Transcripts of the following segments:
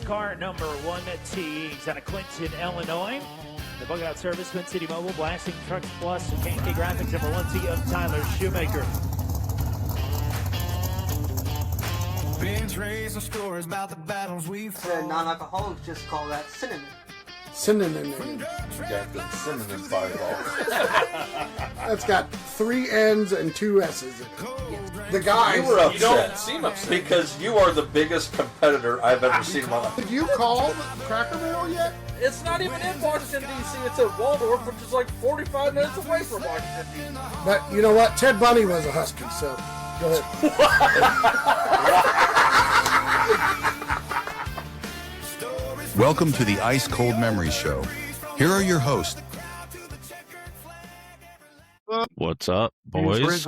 car number 1T. He's out of Clinton, Illinois. The bug out service, Twin City Mobile, blasting trucks plus, K&K Graphics, number 1T of Tyler Shoemaker. Bench raising stories about the battles we fought. Non-alcoholics just call that cinnamon. Synonym. Got the cinnamon fireball. That's got 3 N's and 2 S's in it. The guys. You were upset. You don't seem upset. Because you are the biggest competitor I've ever seen in my life. Have you called Cracker Barrel yet? It's not even in Washington, D.C. It's at Waldorf, which is like 45 minutes away from Washington, D.C. But you know what? Ted Bundy was a Husky, so go ahead. Welcome to the Ice Cold Memories Show. Here are your hosts. What's up, boys?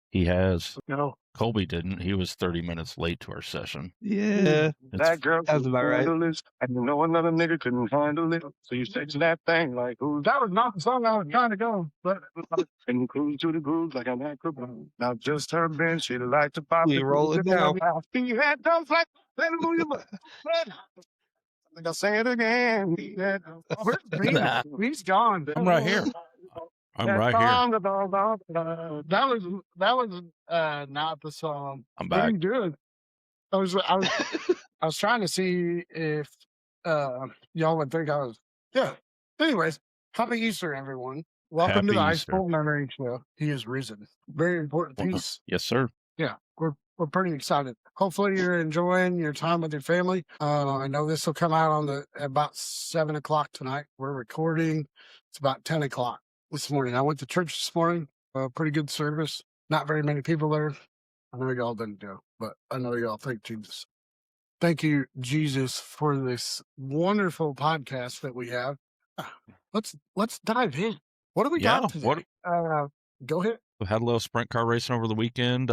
He has. No. Colby didn't. He was 30 minutes late to our session. Yeah. That girl Sounds about right. and you know another nigga couldn't handle it. So you say to that thing like, ooh, that was not the song I was trying to go. But and cruise to the grooves like an acrobat. Now just her bench, she'd like to pop. We roll it down. He had dumb flat. Let him move your butt. I think I'll say it again. Where's Beamer? He's gone. I'm right here. I'm right here. That was not the song. I'm back. Pretty good. I was trying to see if y'all would think I was. Yeah. Anyways, happy Easter, everyone. Welcome to the Ice Cold Memory Show. He is risen. Very important piece. Yes, sir. Yeah, we're pretty excited. Hopefully you're enjoying your time with your family. I know this will come out on about 7 o'clock tonight. We're recording. It's about 10 o'clock this morning. I went to church this morning. Pretty good service. Not very many people there. I know y'all didn't go, but I know y'all thank Jesus. Thank you, Jesus, for this wonderful podcast that we have. Let's dive in. What do we got today? Go ahead. We had a little sprint car racing over the weekend.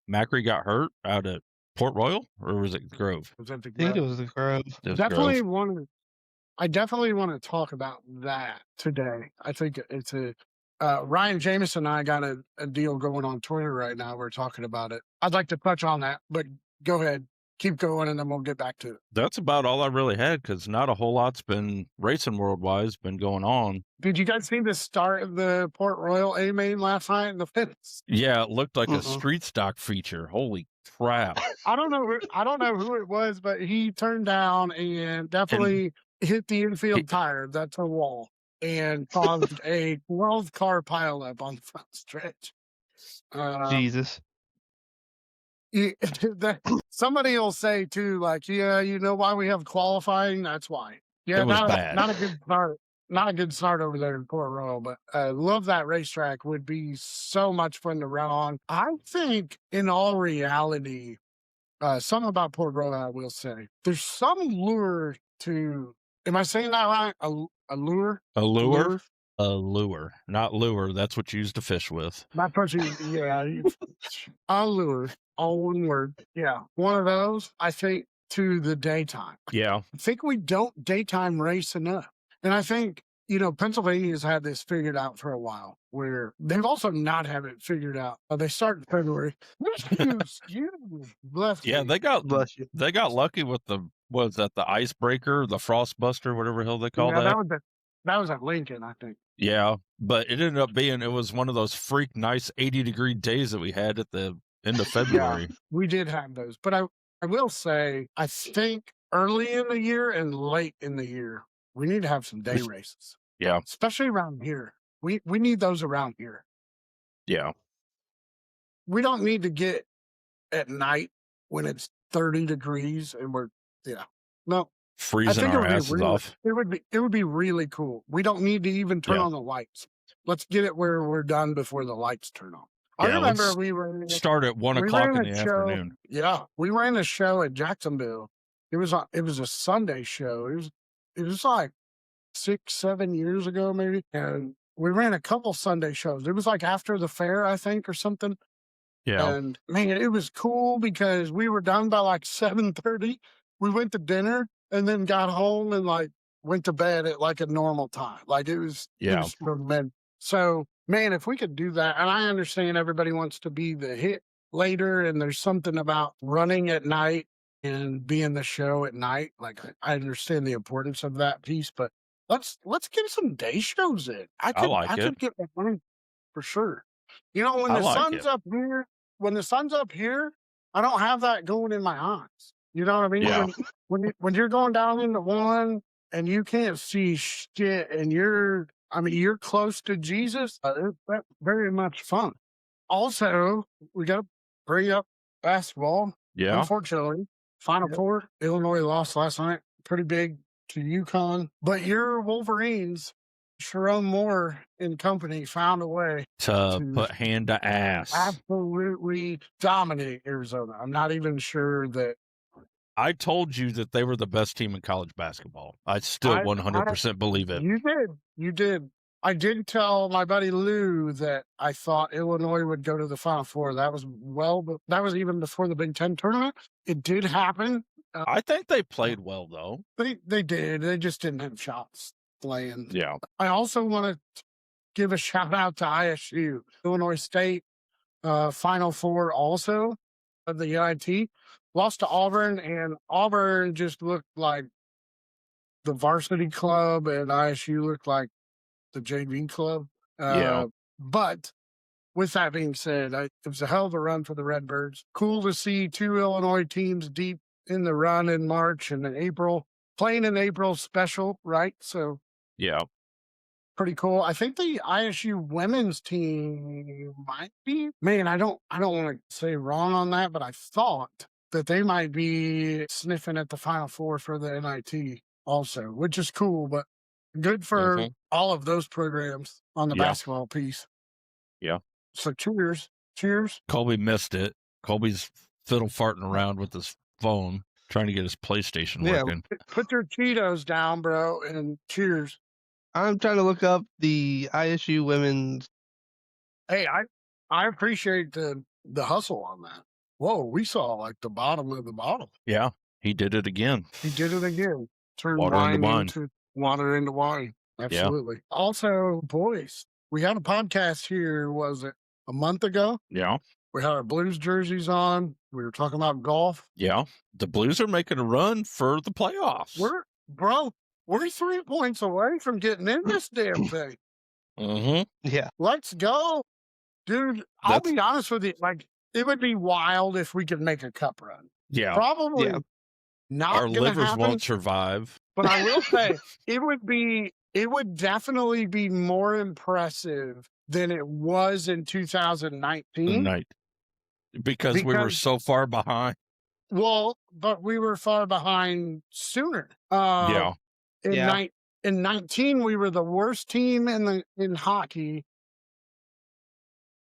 Macri got hurt out at Port Royal, or was it Grove? Was that the I think it was the Grove. definitely I definitely want to talk about that today. I think it's Ryan Jameson and I got a deal going on Twitter right now. We're talking about it. I'd like to touch on that, but go ahead. Keep going, and then we'll get back to it. That's about all I really had, because not a whole lot's been racing world-wise been going on. Did you guys see the start of the Port Royal A-Main last night in the fence? Yeah, it looked like a street stock feature. Holy crap. I don't know who it was, but he turned down and definitely hit the infield tire. That's a wall, and caused a 12-car pileup on the front stretch. Jesus. Somebody will say too, like, yeah, you know why we have qualifying? That's why. Yeah, it was bad. Not a good start. Not a good start over there in Port Royal, but I love that racetrack. Would be so much fun to run on. I think, in all reality, something about Port Royal I will say. There's some lure to. Am I saying that right? A lure? A lure? A lure, not lure. That's what you use to fish with. My person, yeah. A lure. All one word. Yeah. One of those, I think, to the daytime. Yeah. I think we don't daytime race enough. And I think, Pennsylvania's had this figured out for a while, where they've also not had it figured out. They start in February. Bless Yeah, you. they got lucky with the icebreaker, the frost buster, whatever the hell they call that. That was at Lincoln, I think. Yeah, but it ended up being, it was one of those freak nice 80-degree days that we had at the end of February. Yeah, we did have those. But I will say, I think early in the year and late in the year, we need to have some day races. Yeah. Especially around here. We need those around here. Yeah. We don't need to get at night when it's 30 degrees and no. Freezing our asses off. It would be really cool. We don't need to even turn on the lights. Let's get it where we're done before the lights turn on. I remember we were start at 1 o'clock in the afternoon. Yeah, we ran a show at Jacksonville. It was a Sunday show. It was like 6-7 years ago maybe, and we ran a couple Sunday shows. It was like after the fair, I think, or something. Yeah, and man, it was cool because we were done by like 7:30. We went to dinner and then got home and like went to bed at like a normal time. Like it was tremendous. So, man, if we could do that, and I understand everybody wants to be the hit later, and there's something about running at night and being the show at night. Like I understand the importance of that piece, but let's get some day shows in. I could get behind for sure. You know, when I the like sun's it. up here, I don't have that going in my eyes. You know what I mean? Yeah. When you're going down into one and you can't see shit, and you're close to Jesus. That's very much fun. Also, we got to bring up basketball. Yeah. Unfortunately, Final Four, Illinois lost last night. Pretty big to UConn. But your Wolverines, Sharon Moore and company, found a way to put hand to ass. Absolutely dominate Arizona. I'm not even sure that. I told you that they were the best team in college basketball. I still 100% believe it. You did. I did tell my buddy Lou that I thought Illinois would go to the Final Four. That was even before the Big Ten tournament. It did happen. I think they played well, though. They did. They just didn't have shots playing. Yeah. I also want to give a shout out to ISU, Illinois State, Final Four also of the NIT. Lost to Auburn, and Auburn just looked like the varsity club, and ISU looked like the JV club. But with that being said, it was a hell of a run for the Redbirds. Cool to see two Illinois teams deep in the run in March and in April. Playing in April special, right? So yeah, pretty cool. I think the ISU women's team might be. Man, I don't want to say wrong on that, but I thought that they might be sniffing at the Final Four for the NIT also, which is cool, but good for all of those programs on the basketball piece. Yeah. So cheers. Colby missed it. Colby's fiddle farting around with his phone, trying to get his PlayStation working. Put your Cheetos down, bro, and cheers. I'm trying to look up the ISU women's. Hey, I appreciate the hustle on that. Whoa, we saw like the bottom of the bottle. Yeah, he did it again. Turned water into wine. Absolutely. Yeah. Also, boys, we had a podcast here, was it a month ago? Yeah. We had our Blues jerseys on. We were talking about golf. Yeah. The Blues are making a run for the playoffs. We're 3 points away from getting in this damn thing. Yeah. Let's go. Dude, I'll be honest with you. Like, it would be wild if we could make a cup run. Yeah. Probably not. Our livers won't survive. But I will say, it would definitely be more impressive than it was in 2019. Because we were so far behind. Well, but we were far behind sooner. In 19, we were the worst team in hockey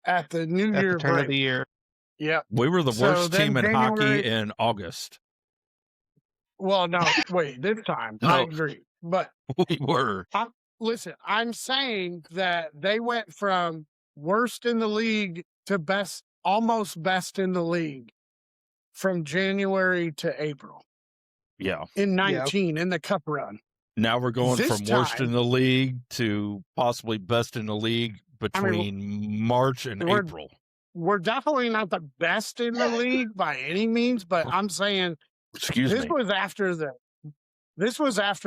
at the New Year turn break. Of the year. Yeah. We were the worst team in hockey in August. Well, no, wait, this time. I agree. But we were. Listen, I'm saying that they went from worst in the league to best, almost best in the league from January to April. Yeah. In 19, in the cup run. Now we're going from worst in the league to possibly best in the league between March and April. We're definitely not the best in the league by any means, but I'm saying this was after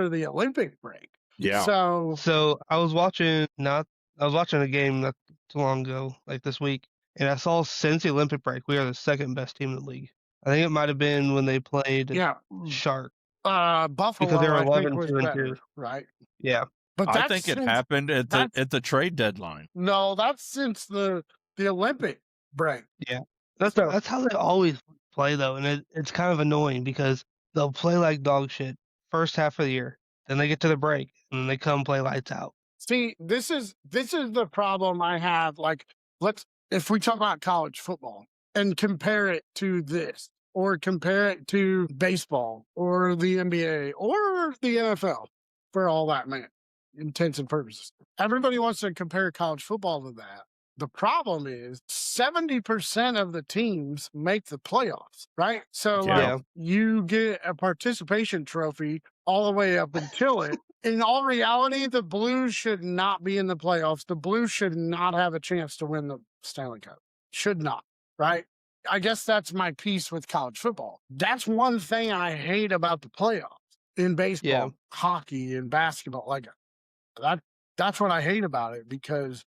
the Olympic break. Yeah. So I was watching a game not too long ago, like this week, and I saw since the Olympic break, we are the second best team in the league. I think it might have been when they played Shark. Buffalo, because they were 11-2, right? Yeah. But I think it happened at the trade deadline. No, that's since the Olympic break. Yeah. That's how they always play though, and it's kind of annoying because they'll play like dog shit first half of the year, then they get to the break and then they come play lights out. See, this is the problem I have. Like, if we talk about college football and compare it to this, or compare it to baseball or the NBA or the NFL, for all that intents and purposes. Everybody wants to compare college football to that. The problem is 70% of the teams make the playoffs, right? So you get a participation trophy all the way up until it. In all reality, the Blues should not be in the playoffs. The Blues should not have a chance to win the Stanley Cup. Should not, right? I guess that's my piece with college football. That's one thing I hate about the playoffs in baseball, hockey, and basketball. Like that's what I hate about it, because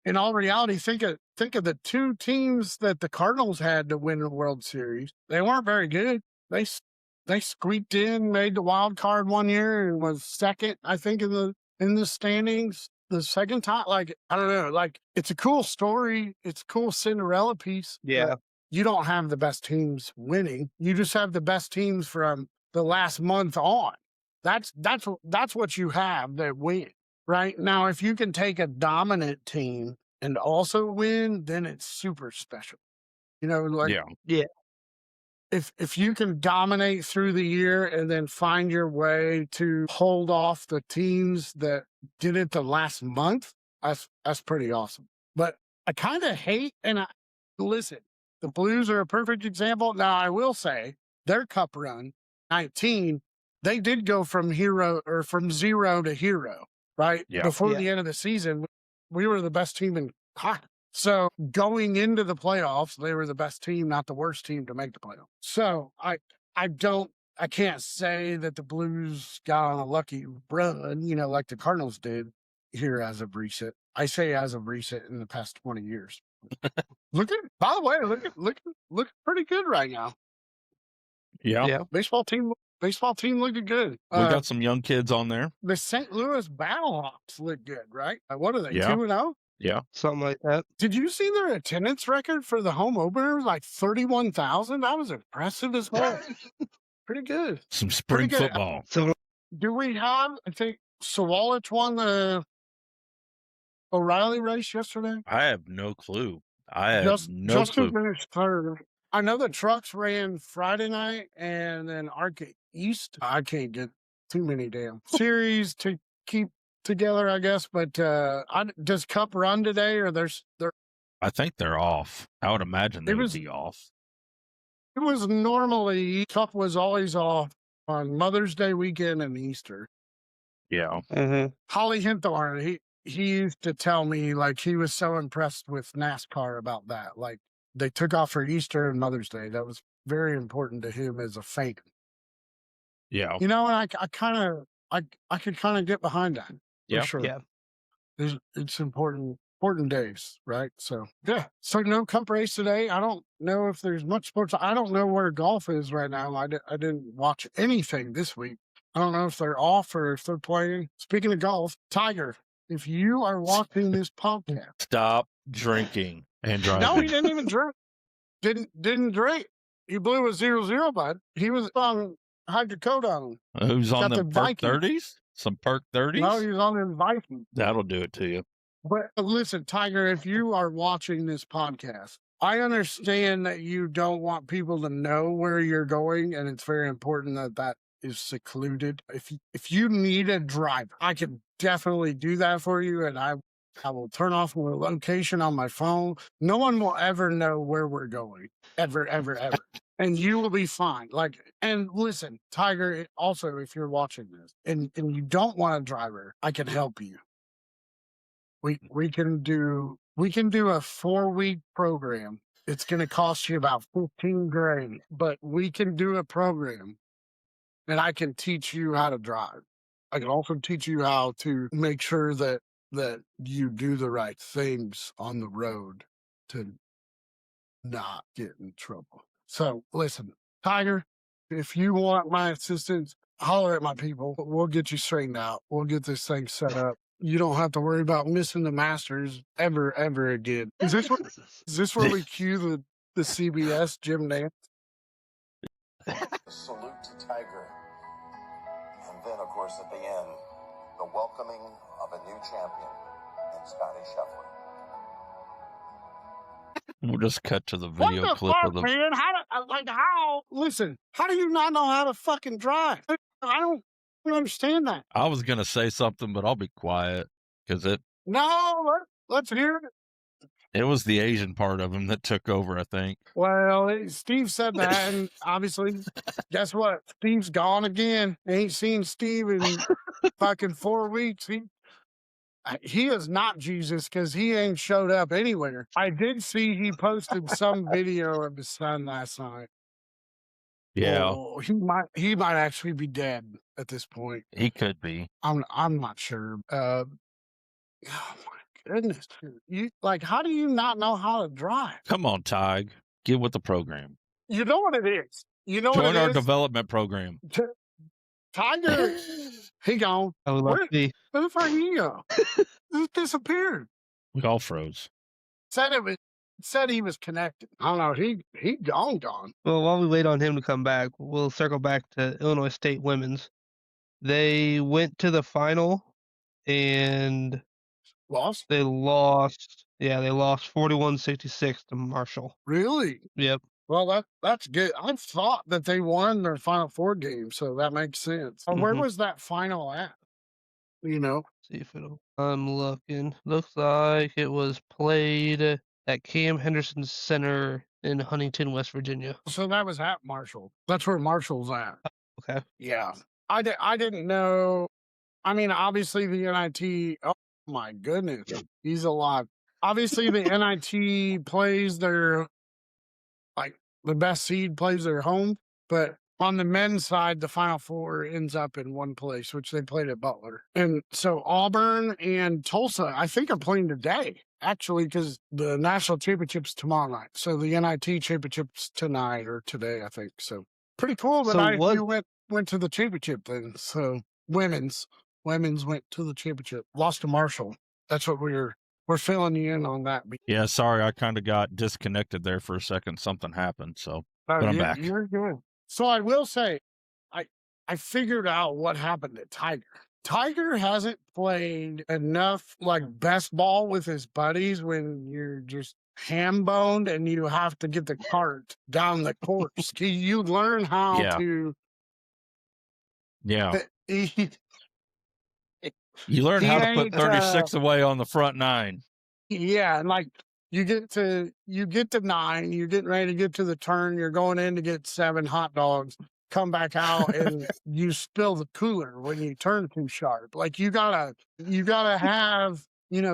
in all reality, think of the two teams that the Cardinals had to win the World Series. They weren't very good. They squeaked in, made the wild card one year, and was second, I think, in the standings the second time. Like, I don't know. Like, it's a cool story. It's a cool Cinderella piece. Yeah. You don't have the best teams winning. You just have the best teams from the last month on. That's what you have that win. Right now, if you can take a dominant team and also win, then it's super special. You know, like if you can dominate through the year and then find your way to hold off the teams that did it the last month, that's pretty awesome. But I kind of hate, and listen, the Blues are a perfect example. Now, I will say their cup run, 19, they did go from zero to hero. Right? Yeah. Before the end of the season, we were the best team in hockey. So going into the playoffs, they were the best team, not the worst team to make the playoffs. So I can't say that the Blues got on a lucky run, you know, like the Cardinals did here as of recent. I say as of recent in the past 20 years. By the way, look pretty good right now. Yeah. Baseball team looking good. We got some young kids on there. The St. Louis Battlehawks look good, right? What are they, 2-0? Yeah. Something like that. Did you see their attendance record for the home opener? Like 31,000? That was impressive as well. Pretty good. Some spring football. So, do we have, I think, Sawalich won the O'Reilly race yesterday? I have no clue. Justin finished third. I know the trucks ran Friday night, and then Arcade East. I can't get too many damn series to keep together, I guess. But does Cup run today, or there's? I think they're off. I would imagine they would be off. It was normally Cup was always off on Mother's Day weekend and Easter. Yeah. Mm-hmm. Holly Hinthorn, he used to tell me, like, he was so impressed with NASCAR about that. Like, they took off for Easter and Mother's Day. That was very important to him as a fan. Yeah. You know, and I could kind of get behind that. Yeah. For sure. Yeah. It's important days, right? So, yeah. So, no Cup race today. I don't know if there's much sports. I don't know where golf is right now. I didn't watch anything this week. I don't know if they're off or if they're playing. Speaking of golf, Tiger, if you are watching this podcast, stop drinking and driving. No, he didn't even drink. Didn't drink. He blew a 0-0, bud. He was on hydrocodone. Who's on the perk 30s? Some perk 30s? No, he was on the Vikings. That'll do it to you. But listen, Tiger, if you are watching this podcast, I understand that you don't want people to know where you're going, and it's very important that is secluded. If you need a driver, I can definitely do that for you, and I will turn off the location on my phone. No one will ever know where we're going. Ever. And you will be fine. Like, and listen, Tiger, also, if you're watching this and you don't want a driver, I can help you. We can do a 4-week program. It's going to cost you about $15,000, but we can do a program and I can teach you how to drive. I can also teach you how to make sure that you do the right things on the road to not get in trouble. So listen, Tiger, if you want my assistance, holler at my people. We'll get you straightened out. We'll get this thing set up. You don't have to worry about missing the Masters ever again. Is this where we cue the CBS Jim Nance? Salute to Tiger. And then, of course, at the end, the welcoming of a new champion in Scotty Scheffler. We'll just cut to the video clip of the man. How? Listen, how do you not know how to fucking drive? I don't understand that. I was gonna say something, but I'll be quiet because No, let's hear it. It was the Asian part of him that took over, I think. Well, Steve said that, and obviously, guess what? Steve's gone again. Ain't seen Steve in fucking 4 weeks. He is not Jesus because he ain't showed up anywhere. I did see he posted some video of his son last night. Yeah. Oh, he might actually be dead at this point. He could be. I'm not sure. Oh my goodness. How do you not know how to drive? Come on, Tig. Get with the program. You know what it is. You know Join what it our is? development program. Tiger, he gone. I would love to be. Where the fuck he go? He disappeared. We all froze. Said he was connected. I don't know. He gone. Well, while we wait on him to come back, we'll circle back to Illinois State women's. They went to the final and lost. They lost. Yeah, they lost 41-66 to Marshall. Really? Yep. Well, that's good. I thought that they won their Final Four game, so that makes sense. Where was that final at? You know? See if I'm looking. Looks like it was played at Cam Henderson Center in Huntington, West Virginia. So that was at Marshall. That's where Marshall's at. Okay. Yeah. I didn't know. I mean, obviously the NIT. Oh my goodness, he's alive. Obviously the NIT plays their the best seed plays their home, but on the men's side, the Final Four ends up in one place, which they played at Butler. And so Auburn and Tulsa, I think, are playing today, actually, because the national championship's tomorrow night. So the NIT championship's tonight or today, I think. So pretty cool that you went to the championship then. So women's went to the championship, lost to Marshall. That's what we're filling you in on that. Yeah, sorry, I kind of got disconnected there for a second. Something happened, so but I'm back. You're good. So I will say, I figured out what happened to Tiger. Tiger hasn't played enough best ball with his buddies when you're just ham-boned and you have to get the cart down the course. You learn how to. Yeah. You learn how to put 36 away on the front nine. Yeah, and you get to 9, you're getting ready to get to the turn, you're going in to get 7 hot dogs, come back out and you spill the cooler when you turn too sharp. You gotta have,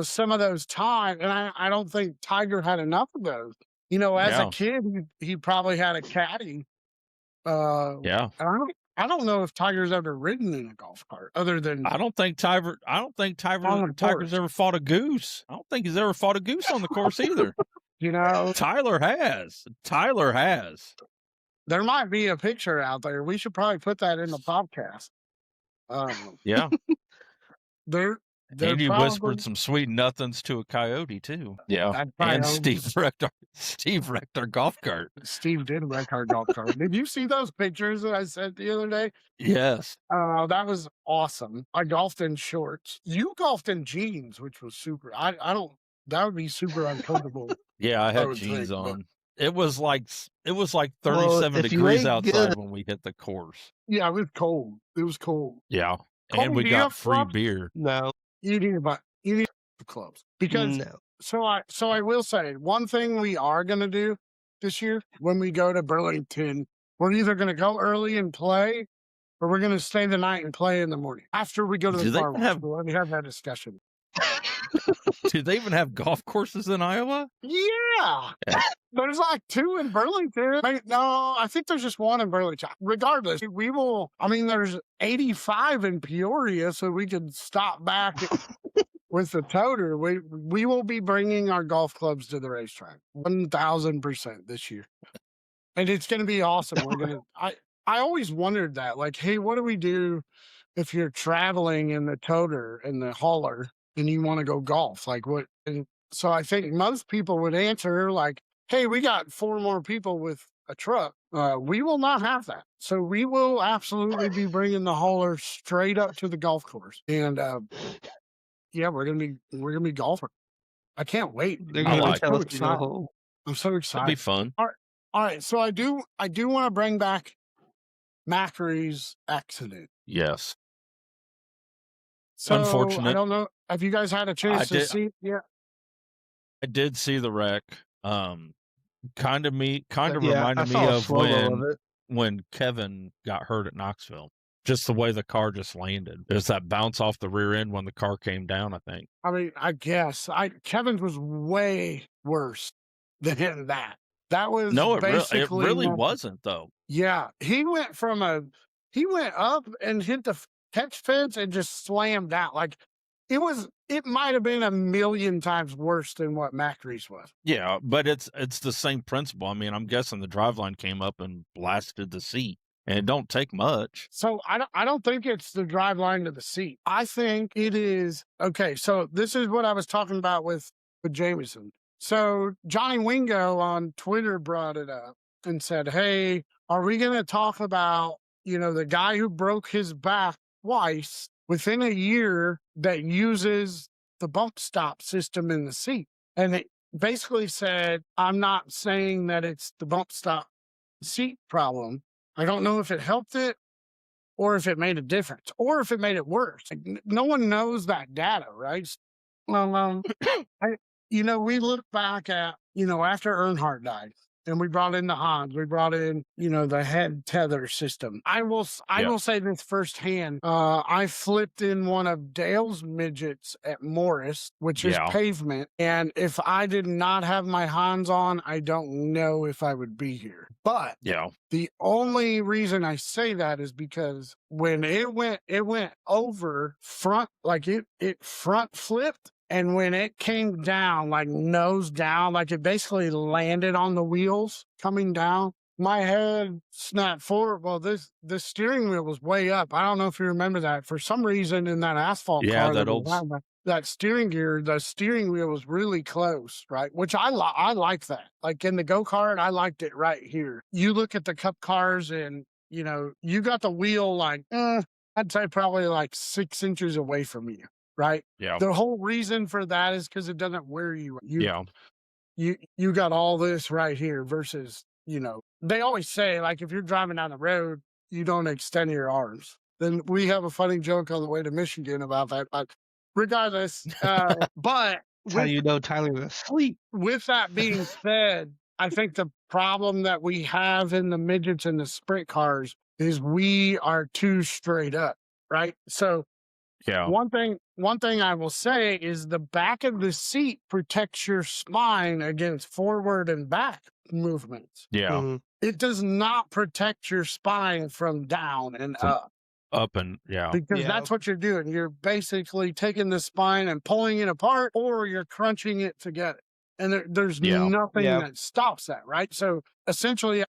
some of those times, and I don't think Tiger had enough of those. As a kid, he probably had a caddy. Yeah. And I don't know if Tiger's ever ridden in a golf cart other than I don't think Tiger's ever fought a goose. I don't think he's ever fought a goose on the course either. Tyler has. There might be a picture out there. We should probably put that in the podcast. Yeah. They're he whispered some sweet nothings to a coyote too. Yeah. And Steve wrecked our golf cart. Steve did wreck our golf cart. Did you see those pictures that I sent the other day? Yes. That was awesome. I golfed in shorts. You golfed in jeans, which was super. I don't. That would be super uncomfortable. Yeah, I had jeans on. It was like 37 degrees outside when we hit the course. Yeah, it was cold. It was cold. Yeah. And we got free beer. No. You need the clubs because so I will say one thing we are going to do this year when we go to Burlington, we're either going to go early and play or we're going to stay the night and play in the morning after we go to the car wash. We'll have that discussion. Do they even have golf courses in Iowa? Yeah. There's 2 in Burlington. No, I think there's just 1 in Burlington. Regardless, there's 85 in Peoria, so we could stop back with the toter. We will be bringing our golf clubs to the racetrack 1,000% this year. And it's going to be awesome. I always wondered that, hey, what do we do if you're traveling in the toter and the hauler and you want to go golf? What? And so I think most people would answer hey, we got 4 more people with a truck. We will not have that. So we will absolutely be bringing the hauler straight up to the golf course. And yeah, we're gonna be golfing. I can't wait. I'm so excited. It'll be fun. All right. So I do want to bring back Macary's accident. Yes. So unfortunate. I don't know. Have you guys had a chance to see? Yeah. I did see the wreck. Kind of reminded me of when Kevin got hurt at Knoxville. just the way the car just landed. There's that bounce off the rear end when the car came down, I think. I mean, I guess Kevin's was way worse than that. That was No, basically it really wasn't though. Yeah, he went up and hit the catch fence and just slammed out. Like it might have been a million times worse than what Macri's was. Yeah, but it's the same principle. I mean, I'm guessing the driveline came up and blasted the seat. And it don't take much. So I don't think it's the drive line to the seat. I think it is okay. So this is what I was talking about with Jameson. So Johnny Wingo on Twitter brought it up and said, "Hey, are we going to talk about the guy who broke his back twice within a year that uses the bump stop system in the seat?" And it basically said, "I'm not saying that it's the bump stop seat problem. I don't know if it helped it or if it made a difference or if it made it worse." Like, no one knows that data, right? We look back at, after Earnhardt died and we brought in the Hans, we brought in, the head tether system. I will say this firsthand. I flipped in one of Dale's midgets at Morris, which is pavement. And if I did not have my Hans on, I don't know if I would be here. But the only reason I say that is because when it went over front, like it front flipped. And when it came down, like nose down, like it basically landed on the wheels coming down, my head snapped forward. Well, the steering wheel was way up. I don't know if you remember that. For some reason in that asphalt car, that steering gear, the steering wheel was really close, right? Which I like that. Like in the go-kart, I liked it right here. You look at the Cup cars and, you got the wheel like, I'd say probably like 6 inches away from you. Right. Yeah. The whole reason for that is because it doesn't wear you. You got all this right here versus, they always say, like, if you're driving down the road, you don't extend your arms. Then we have a funny joke on the way to Michigan about that. But regardless, but how you know Tyler's asleep. With that being said, I think the problem that we have in the midgets and the sprint cars is we are too straight up. Right. So one thing I will say is the back of the seat protects your spine against forward and back movements. Yeah. Mm-hmm. It does not protect your spine from down and up. Up and Because that's what you're doing. You're basically taking the spine and pulling it apart, or you're crunching it together. And there's nothing that stops that, right? So essentially,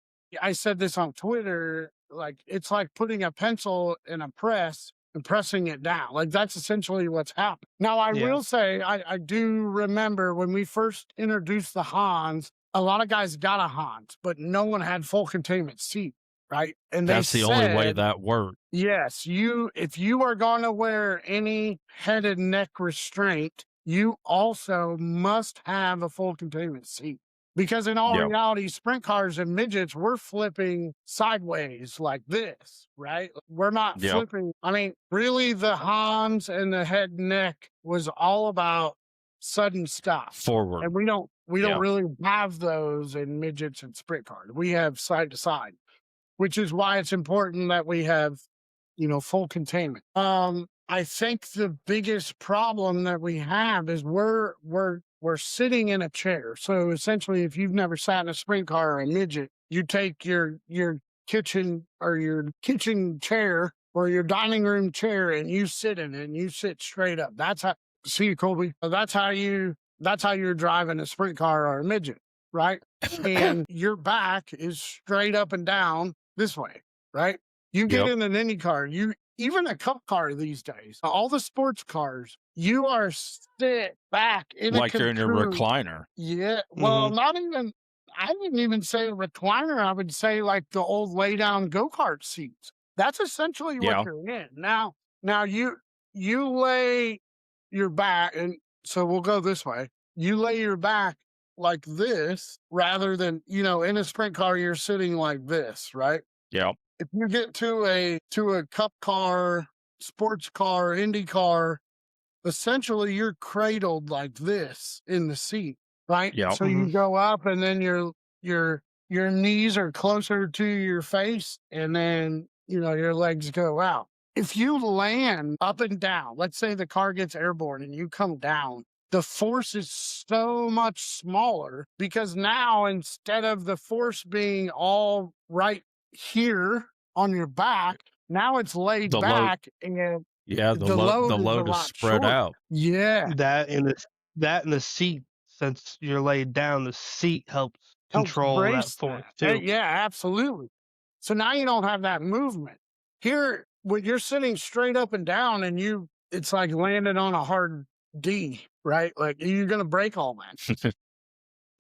I said this on Twitter, like it's like putting a pencil in a press and pressing it down. Like that's essentially what's happened. Now, I will say, I do remember when we first introduced the Hans, a lot of guys got a Hans, but no one had full containment seat, right? And that's the only way that worked. Yes, if you are going to wear any head and neck restraint, you also must have a full containment seat. Because in all reality, sprint cars and midgets, we're flipping sideways like this, right? We're not flipping. I mean, really, the Hans and the head and neck was all about sudden stop forward, and we don't really have those in midgets and sprint cars. We have side to side, which is why it's important that we have, full containment. I think the biggest problem that we have is we're sitting in a chair. So essentially, if you've never sat in a sprint car or a midget, you take your kitchen or your kitchen chair or your dining room chair and you sit in it and you sit straight up. That's how, see, Colby, that's how you're driving a sprint car or a midget, right? And your back is straight up and down this way, right? You get in an Indy car, even a Cup car these days, all the sports cars, you are sit back in like you're in your recliner. Yeah. Well, not even, I wouldn't even say a recliner. I would say like the old lay down go-kart seats. That's essentially what you're in. Now you lay your back, and so we'll go this way. You lay your back like this rather than, in a sprint car, you're sitting like this, right? Yeah. If you get to a Cup car, sports car, Indy car, essentially you're cradled like this in the seat, right? Yeah. So you go up and then your knees are closer to your face, and then your legs go out. If you land up and down, let's say the car gets airborne and you come down, the force is so much smaller because now instead of the force being all right here on your back, now it's laid back and the load is spread out. Yeah. That and the seat, since you're laid down, the seat helps control that force too. Yeah, absolutely. So now you don't have that movement. Here, when you're sitting straight up and down and it's like landing on a hard D, right? Like you're going to break all that.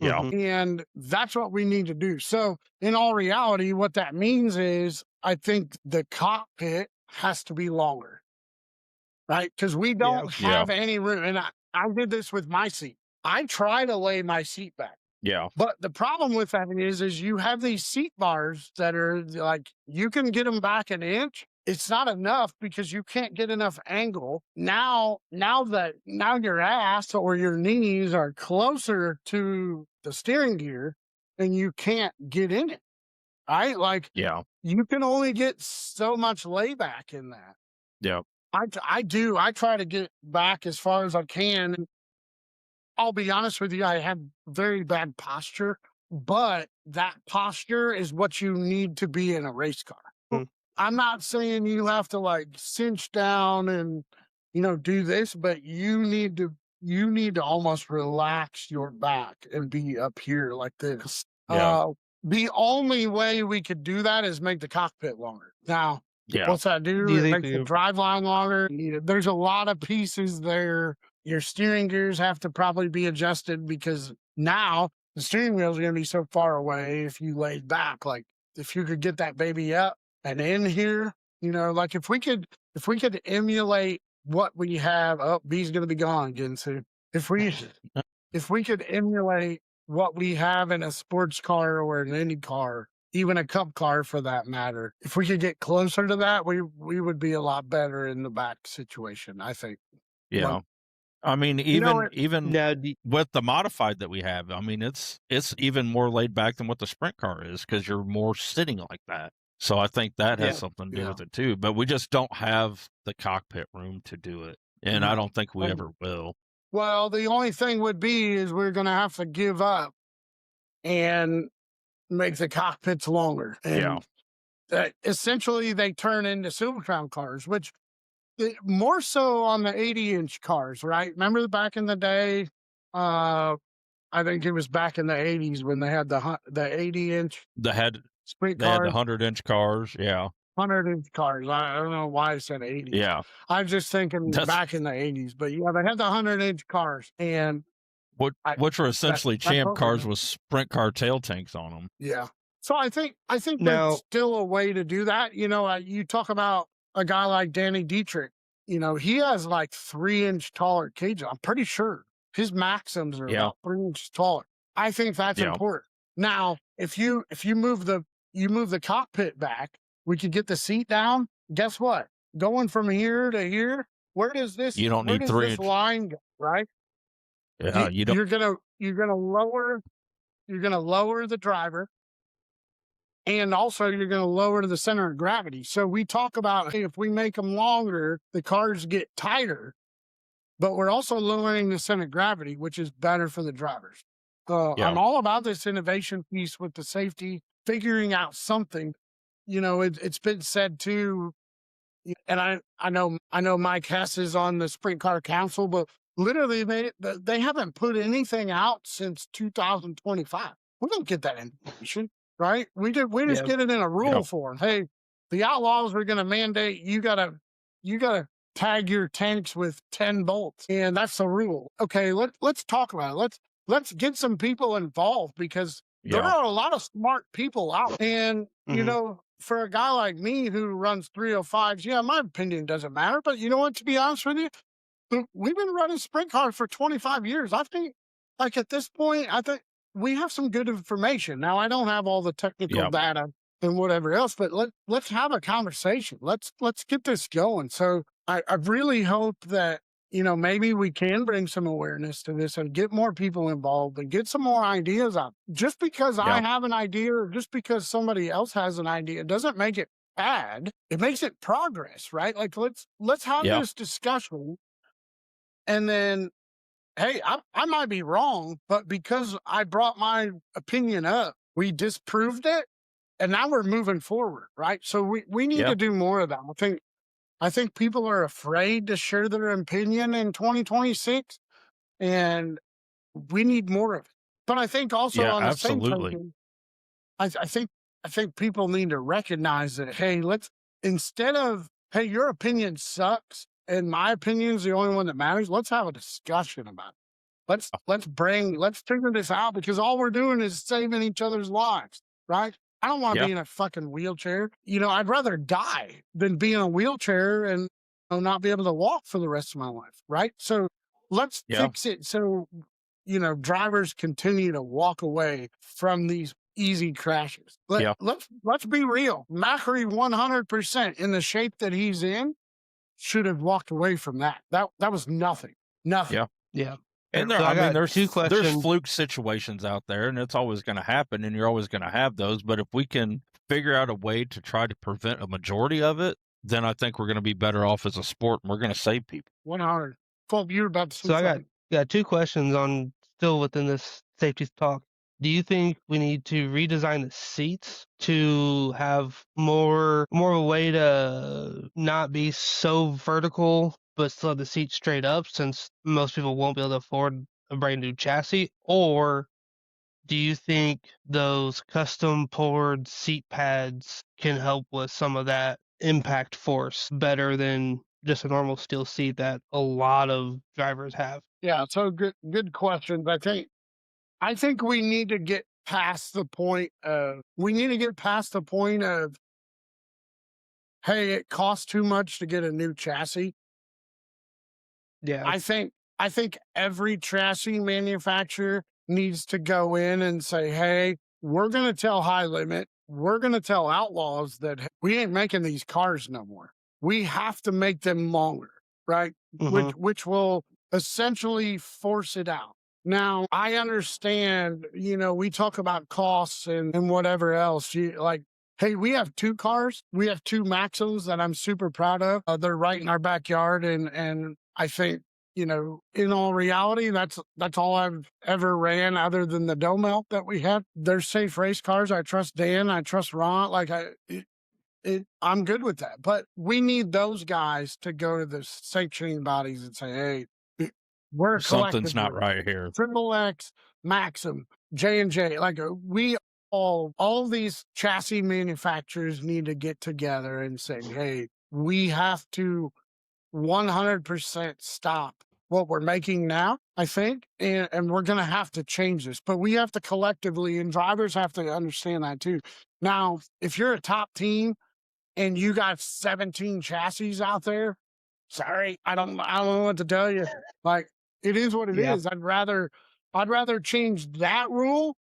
Yeah. And that's what we need to do. So in all reality, what that means is I think the cockpit has to be longer, right? Because we don't have any room. And I did this with my seat. I try to lay my seat back. Yeah. But the problem with that is you have these seat bars that are like, you can get them back an inch. It's not enough because you can't get enough angle. Now your ass or your knees are closer to the steering gear and you can't get in it. Right? Like, you can only get so much layback in that. Yeah. I try to get back as far as I can. I'll be honest with you, I have very bad posture, but that posture is what you need to be in a race car. I'm not saying you have to like cinch down and, do this, but you need to almost relax your back and be up here like this. Yeah. The only way we could do that is make the cockpit longer. Now, what's that do? It makes the drive line longer. There's a lot of pieces there. Your steering gears have to probably be adjusted because now the steering wheels are going to be so far away if you laid back. Like if you could get that baby up and in here, like if we could emulate what we have. Oh, B's going to be gone again soon. If we could emulate what we have in a sports car or an Indy car, even a cup car for that matter, if we could get closer to that, we would be a lot better in the back situation, I think. Yeah. I mean, even with the modified that we have, I mean, it's even more laid back than what the sprint car is because you're more sitting like that. So I think that has something to do with it too. But we just don't have the cockpit room to do it, and I don't think we ever will. Well, the only thing would be is we're going to have to give up and make the cockpits longer. And essentially, they turn into Silver Crown cars, which more so on the 80-inch cars, right? Remember back in the day? I think it was back in the 80s when they had the 80-inch. Sprint they had the 100-inch cars, 100-inch cars. I don't know why I said 80. Yeah. I was just thinking back in the 80s. But, they had the 100-inch cars. And which were essentially champ cars with sprint car tail tanks on them. Yeah. So I think there's still a way to do that. You talk about a guy like Danny Dietrich. He has like 3-inch taller cages. I'm pretty sure his Maxims are about 3 inches taller. I think that's important. Now, if you move the cockpit back, we could get the seat down. Guess what? Going from here to here, where does this? You don't need 3 inch line go, right? Yeah, you don't. You're gonna lower the driver, and also you're gonna lower the center of gravity. So we talk about, hey, if we make them longer, the cars get tighter, but we're also lowering the center of gravity, which is better for the drivers. I'm all about this innovation piece with the safety, figuring out something. It's been said too, and I know Mike Hess is on the Sprint Car Council, but literally they haven't put anything out since 2025. We don't get that information, right? We just get it in a rule form. Hey, the Outlaws are going to mandate you gotta tag your tanks with 10 bolts, and that's the rule. Okay, let's talk about it. Let's get some people involved because there are a lot of smart people out. And, for a guy like me who runs 305s, my opinion doesn't matter. But you know what, to be honest with you, we've been running sprint cars for 25 years. I think, like at this point, I think we have some good information. Now, I don't have all the technical data and whatever else, but let's have a conversation. Let's get this going. So I really hope that, maybe we can bring some awareness to this and get more people involved and get some more ideas out. Just because I have an idea or just because somebody else has an idea doesn't make it bad. It makes it progress, right? Like let's have this discussion, and then, hey, I might be wrong, but because I brought my opinion up, we disproved it, and now we're moving forward, right? So we need to do more of that. I think people are afraid to share their opinion in 2026, and we need more of it. But I think also on the same token, I think people need to recognize that, hey, instead of, hey, your opinion sucks and my opinion is the only one that matters, let's have a discussion about it. Let's figure this out, because all we're doing is saving each other's lives, right? I don't want to be in a fucking wheelchair. I'd rather die than be in a wheelchair and not be able to walk for the rest of my life, right? So let's fix it so drivers continue to walk away from these easy crashes. Let's be real. Macri 100% in the shape that he's in should have walked away from that. That was nothing. Nothing. Yeah. And there's two questions. There's fluke situations out there, and it's always going to happen, and you're always going to have those. But if we can figure out a way to try to prevent a majority of it, then I think we're going to be better off as a sport, and we're going to save people. 100. Well, you're about to say So I got two questions on still within this safety talk. Do you think we need to redesign the seats to have more of a way to not be so vertical, but still have the seat straight up, since most people won't be able to afford a brand new chassis? Or do you think those custom poured seat pads can help with some of that impact force better than just a normal steel seat that a lot of drivers have? Yeah, so good questions. I think we need to get past the point of, hey, it costs too much to get a new chassis. Yeah. I think every chassis manufacturer needs to go in and say, hey, we're going to tell High Limit, we're going to tell Outlaws that we ain't making these cars no more. We have to make them longer, right? Which will essentially force it out. Now, I understand, we talk about costs and whatever else. Hey, we have two cars. We have two Maxims that I'm super proud of. They're right in our backyard. And I think, in all reality, that's all I've ever ran other than the Domelt that we had. They're safe race cars. I trust Dan. I trust Ron. I'm good with that. But we need those guys to go to the sanctioning bodies and say, hey, we're something's not right here. Triple X, Maxim, J&J, all these chassis manufacturers need to get together and say, hey, we have to 100% stop what we're making now, I think, and we're going to have to change this. But we have to collectively, and drivers have to understand that too. Now, if you're a top team and you got 17 chassis out there, sorry, I don't know what to tell you. It is what it is. I'd rather change that rule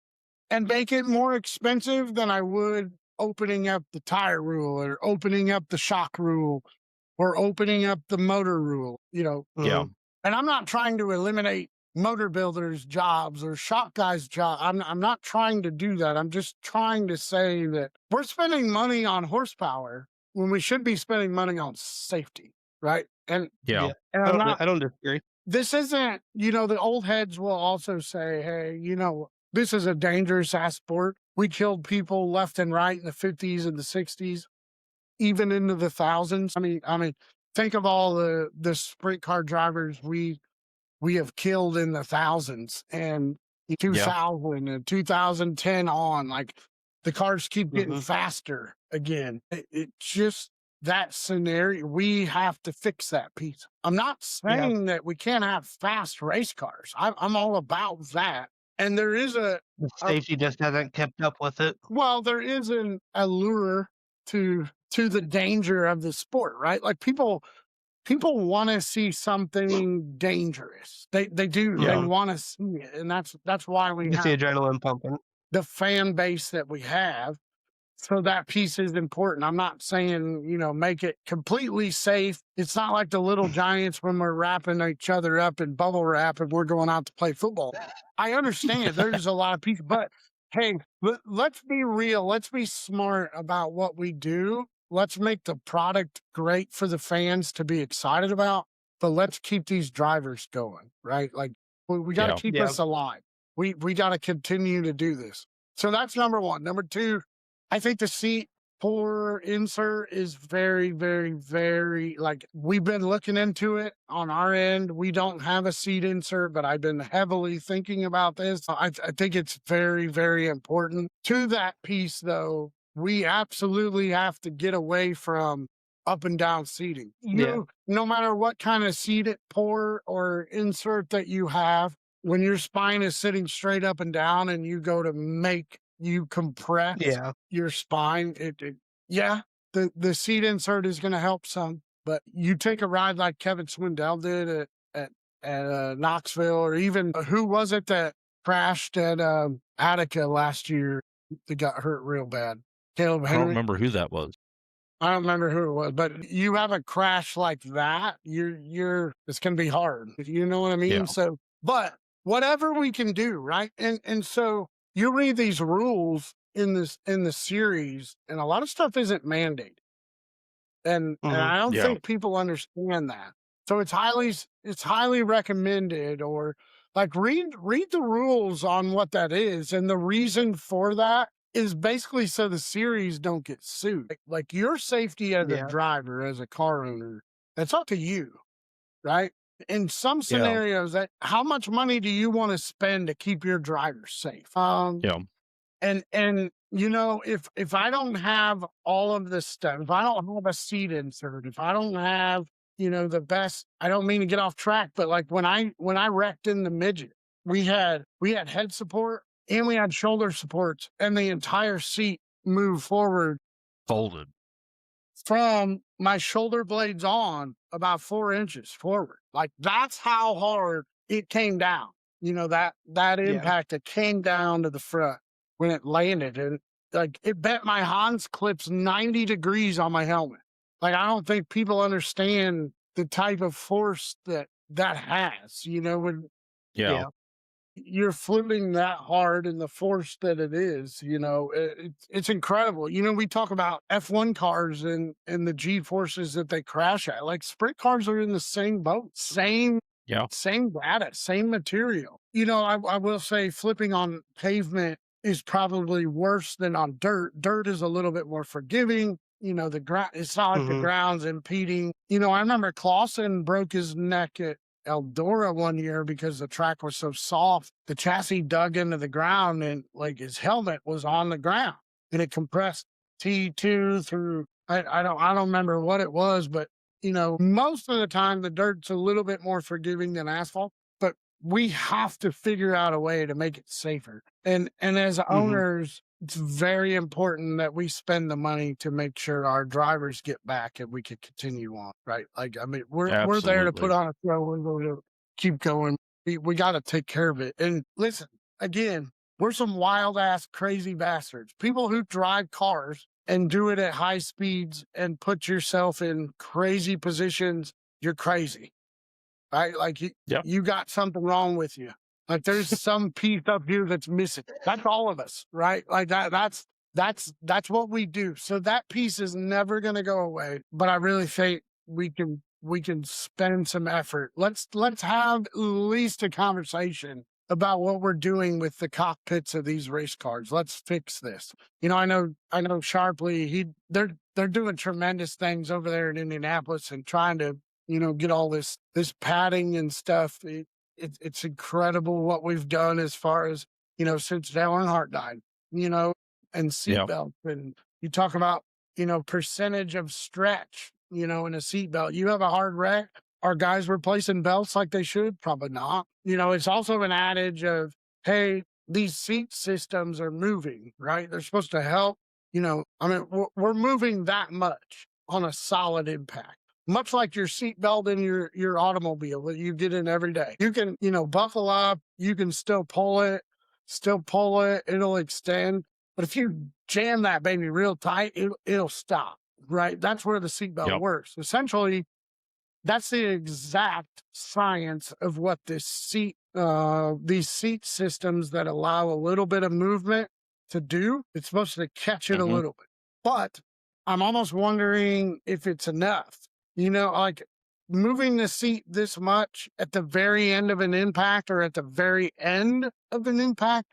and make it more expensive than I would opening up the tire rule or opening up the shock rule or opening up the motor rule, Yeah. And I'm not trying to eliminate motor builders' jobs or shock guys' jobs. I'm not trying to do that. I'm just trying to say that we're spending money on horsepower when we should be spending money on safety, right? And and I don't disagree. This isn't, the old heads will also say, hey, this is a dangerous ass sport. We killed people left and right in the 50s and the 60s, even into the thousands. I mean, think of all the sprint car drivers we have killed in the thousands and 2000 and 2010 on. The cars keep getting faster again. It just, that scenario, we have to fix that piece. I'm not saying that we can't have fast race cars. I'm all about that. And there is the safety just hasn't kept up with it. Well, there is an allure to the danger of the sport, right? People want to see something dangerous. They do. They want to see it, and that's why we have the adrenaline pumping. The fan base that we have. So that piece is important. I'm not saying, make it completely safe. It's not like the Little Giants when we're wrapping each other up in bubble wrap and we're going out to play football. I understand there's a lot of people, but hey, let's be real. Let's be smart about what we do let's make the product great for the fans to be excited about, but let's keep these drivers going, right? Like we got to keep us alive. We got to continue to do this. So that's number one. Number two, I think the seat pour insert is very, very, very, like, we've been looking into it on our end. We don't have a seat insert, but I've been heavily thinking about this. I think it's very, very important. To that piece, though, we absolutely have to get away from up and down seating. No matter what kind of seat pour or insert that you have, when your spine is sitting straight up and down and you go to make you compress your spine, the seat insert is going to help some. But you take a ride like Kevin Swindell did at Knoxville, or even who was it that crashed at Attica last year that got hurt real bad? Caleb Henry. I don't remember who that was. I don't remember who it was, but you have a crash like that, it's going to be hard. You know what I mean? Yeah. So, but whatever we can do, right? And so you read these rules in the series, and a lot of stuff isn't mandated, and I don't think people understand that. So it's highly recommended, or like read the rules on what that is, and the reason for that is basically so the series don't get sued. Like your safety as a driver, as a car owner, that's up to you, right? In some scenarios, that how much money do you want to spend to keep your drivers safe? And you know, if I don't have all of this stuff, if I don't have a seat insert, if I don't have, you know, the best, I don't mean to get off track, but like when I wrecked in the midget, we had head support and we had shoulder supports, and the entire seat moved forward, folded from my shoulder blades on about 4 inches forward. Like that's how hard it came down. You know, that impact, it came down to the front when it landed, and like it bent my Hans clips 90 degrees on my helmet. Like I don't think people understand the type of force that has, you know, when you're flipping that hard and the force that it is, you know, it's incredible. You know, we talk about F1 cars and the G forces that they crash at. Like sprint cars are in the same boat, same data, same material. You know, I will say flipping on pavement is probably worse than on dirt. Dirt is a little bit more forgiving. You know, the ground, it's not like the ground's impeding. You know, I remember Clausen broke his neck at Eldora one year because the track was so soft. The chassis dug into the ground, and like his helmet was on the ground, and it compressed T2 through, I don't remember what it was, but you know, most of the time the dirt's a little bit more forgiving than asphalt, but we have to figure out a way to make it safer. And as owners, it's very important that we spend the money to make sure our drivers get back and we can continue on, right? Like, I mean, we're there to put on a show. We're going to keep going. We got to take care of it. And listen, again, we're some wild ass crazy bastards. People who drive cars and do it at high speeds and put yourself in crazy positions, you're crazy, right? Like you got something wrong with you. Like there's some piece up here that's missing. That's all of us, right? Like that's what we do. So that piece is never going to go away. But I really think we can spend some effort. Let's have at least a conversation about what we're doing with the cockpits of these race cars. Let's fix this. You know, I know Sharpley, they're doing tremendous things over there in Indianapolis and trying to, you know, get all this padding and stuff. It's incredible what we've done as far as, you know, since Dale Earnhardt died, you know, and seatbelt. And you talk about, you know, percentage of stretch, you know, in a seatbelt. You have a hard wreck. Are guys replacing belts like they should? Probably not. You know, it's also an adage of, hey, these seat systems are moving, right? They're supposed to help. You know, I mean, we're moving that much on a solid impact. Much like your seatbelt in your automobile that you get in every day. You can, you know, buckle up, you can still pull it, it'll extend. But if you jam that baby real tight, it'll stop, right? That's where the seatbelt works. Essentially, that's the exact science of what these seat systems that allow a little bit of movement to do. It's supposed to catch it a little bit. But I'm almost wondering if it's enough. Like moving the seat this much at the very end of an impact or at the very end of an impact,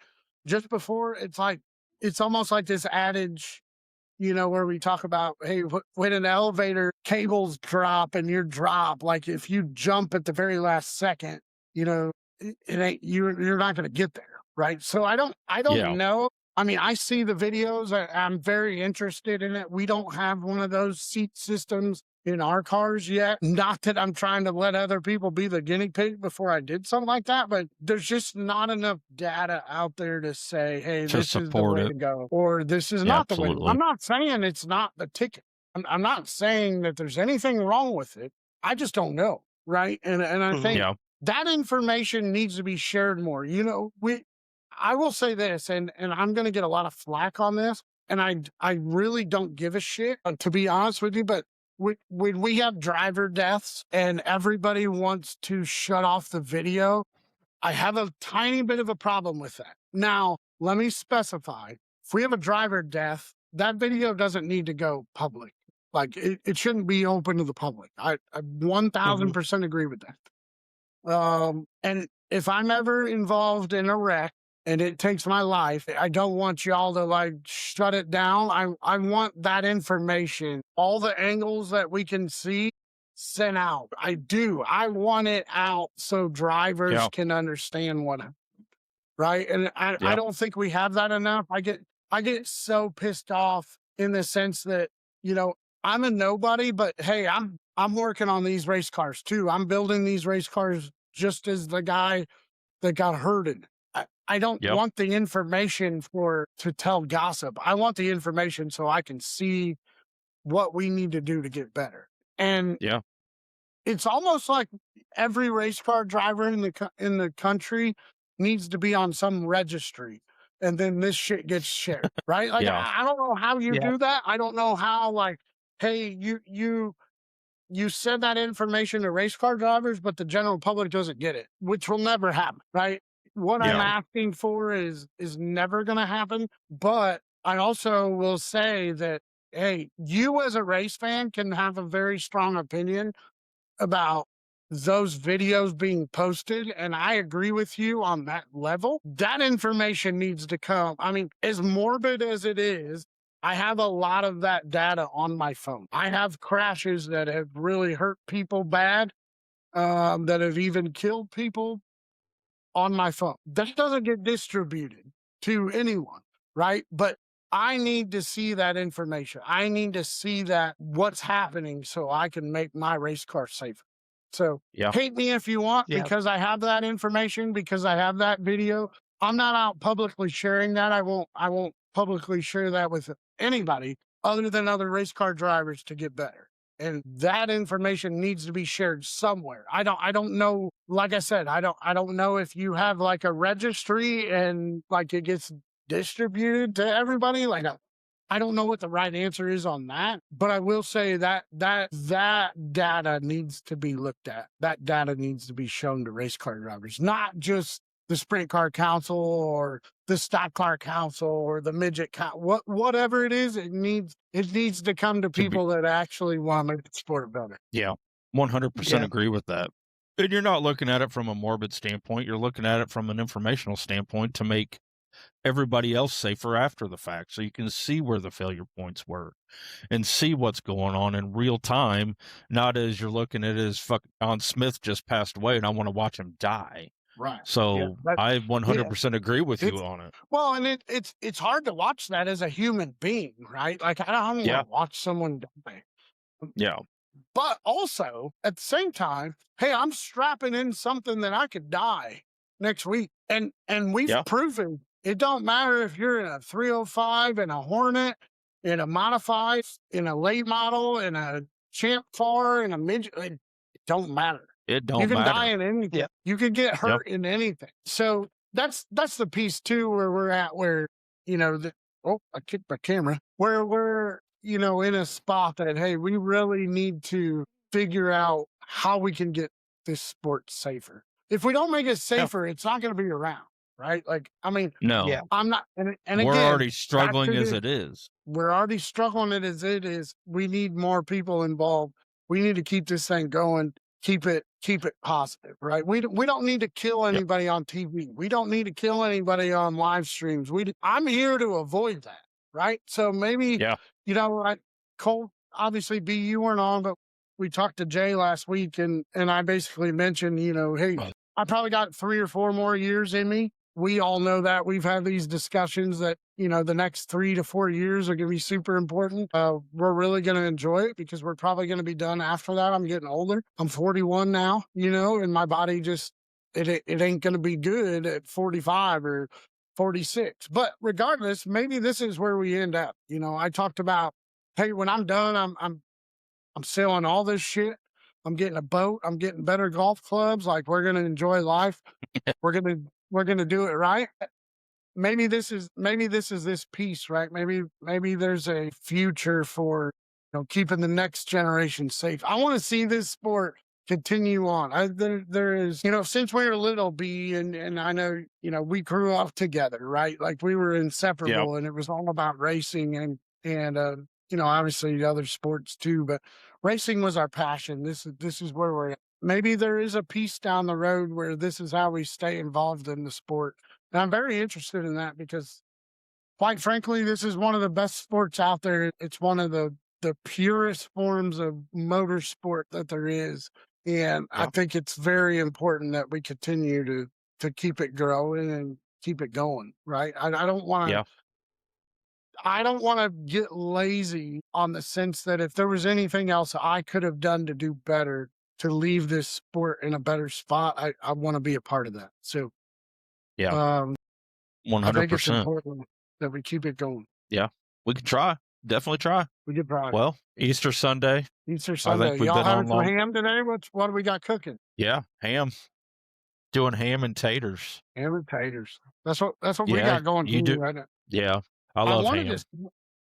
just before, it's almost like this adage, where we talk about, hey, when an elevator cables drop and you're drop, like if you jump at the very last second, it ain't, you're not going to get there. Right. So I don't know. I mean, I see the videos. I'm very interested in it. We don't have one of those seat systems in our cars yet. Not that I'm trying to let other people be the guinea pig before I did something like that, but there's just not enough data out there to say, hey, this is the way to go, or this is not the way to go. I'm not saying it's not the ticket. I'm not saying that there's anything wrong with it. I just don't know. Right. And I think that information needs to be shared more. I will say this, and I'm going to get a lot of flack on this, and I really don't give a shit, to be honest with you, but when we have driver deaths and everybody wants to shut off the video, I have a tiny bit of a problem with that. Now, let me specify, if we have a driver death, that video doesn't need to go public. Like, it shouldn't be open to the public. I 1000% agree with that. And if I'm ever involved in a wreck, and it takes my life, I don't want y'all to shut it down. I want that information, all the angles that we can see, sent out. I do. I want it out so drivers can understand what happened. Right. And I don't think we have that enough. I get so pissed off in the sense that, I'm a nobody, but hey, I'm working on these race cars too. I'm building these race cars just as the guy that got hurted. I don't want the information to tell gossip. I want the information so I can see what we need to do to get better. And it's almost like every race car driver in the country needs to be on some registry, and then this shit gets shared, right? Like I don't know how you do that. I don't know how, hey, you send that information to race car drivers, but the general public doesn't get it, which will never happen, right? What I'm asking for is never going to happen. But I also will say that, hey, you as a race fan can have a very strong opinion about those videos being posted. And I agree with you on that level. That information needs to come. I mean, as morbid as it is, I have a lot of that data on my phone. I have crashes that have really hurt people bad, that have even killed people on my phone. That doesn't get distributed to anyone, right? But I need to see that information. I need to see that what's happening so I can make my race car safer. So hate me if you want, because I have that information, because I have that video. I'm not out publicly sharing that. I won't publicly share that with anybody other than other race car drivers to get better. And that information needs to be shared somewhere. I don't know. Like I said, I don't know if you have a registry and it gets distributed to everybody. I don't know what the right answer is on that, but I will say that data needs to be looked at. That data needs to be shown to race car drivers, not just the Sprint Car Council or the Stock Car Council or the Midget Council. Whatever it is, it needs to come to people that actually want to make the sport better. Yeah, 100% agree with that. And you're not looking at it from a morbid standpoint. You're looking at it from an informational standpoint to make everybody else safer after the fact, so you can see where the failure points were and see what's going on in real time, not as you're looking at it as Don Smith just passed away and I want to watch him die. Right. So I 100% agree with you on it. Well, and it's hard to watch that as a human being, right? I don't want to watch someone die. Yeah. But also, at the same time, hey, I'm strapping in something that I could die next week. And we've proven it don't matter if you're in a 305, in a Hornet, in a modified, in a late model, in a Champ Far, in a midget. It don't matter. It don't matter. You can die in anything. Yep. You can get hurt in anything. So that's the piece too where we're at, where I kicked my camera. Where we're in a spot that, hey, we really need to figure out how we can get this sport safer. If we don't make it safer, it's not going to be around, right? No. I'm not. And we're again, already struggling as it is. We're already struggling it as it is. We need more people involved. We need to keep this thing going. Keep it positive, right? We don't need to kill anybody on TV. We don't need to kill anybody on live streams. I'm here to avoid that, right? So maybe, Cole, obviously, B, you weren't on, but we talked to Jay last week, and I basically mentioned, hey, I probably got 3 or 4 more years in me. We all know that. We've had these discussions that, the next 3 to 4 years are going to be super important. We're really going to enjoy it because we're probably going to be done after that. I'm getting older. I'm 41 now, and my body just, it ain't going to be good at 45 or 46. But regardless, maybe this is where we end up. I talked about, hey, when I'm done, I'm selling all this shit. I'm getting a boat. I'm getting better golf clubs. Like, we're going to enjoy life. We're going to do it right. Maybe this is this piece, right? Maybe there's a future for, keeping the next generation safe. I want to see this sport continue on. There is, since we were little, B, and I know, we grew up together, right? Like, we were inseparable, and it was all about racing and obviously other sports too, but racing was our passion. This is where we're at. Maybe there is a piece down the road where this is how we stay involved in the sport. And I'm very interested in that because, quite frankly, this is one of the best sports out there. It's one of the purest forms of motorsport that there is. And I think it's very important that we continue to keep it growing and keep it going, right? I don't want to... I don't want to get lazy on the sense that if there was anything else I could have done to do better, to leave this sport in a better spot, I want to be a part of that. So, 100%. I think it's important that we keep it going. Yeah, we can try. Definitely try. We could try. Well, Easter Sunday. I think y'all having some ham today? What do we got cooking? Yeah, ham. Doing ham and taters. Ham and taters. That's what we got going. You do, right now. Yeah. I love ham.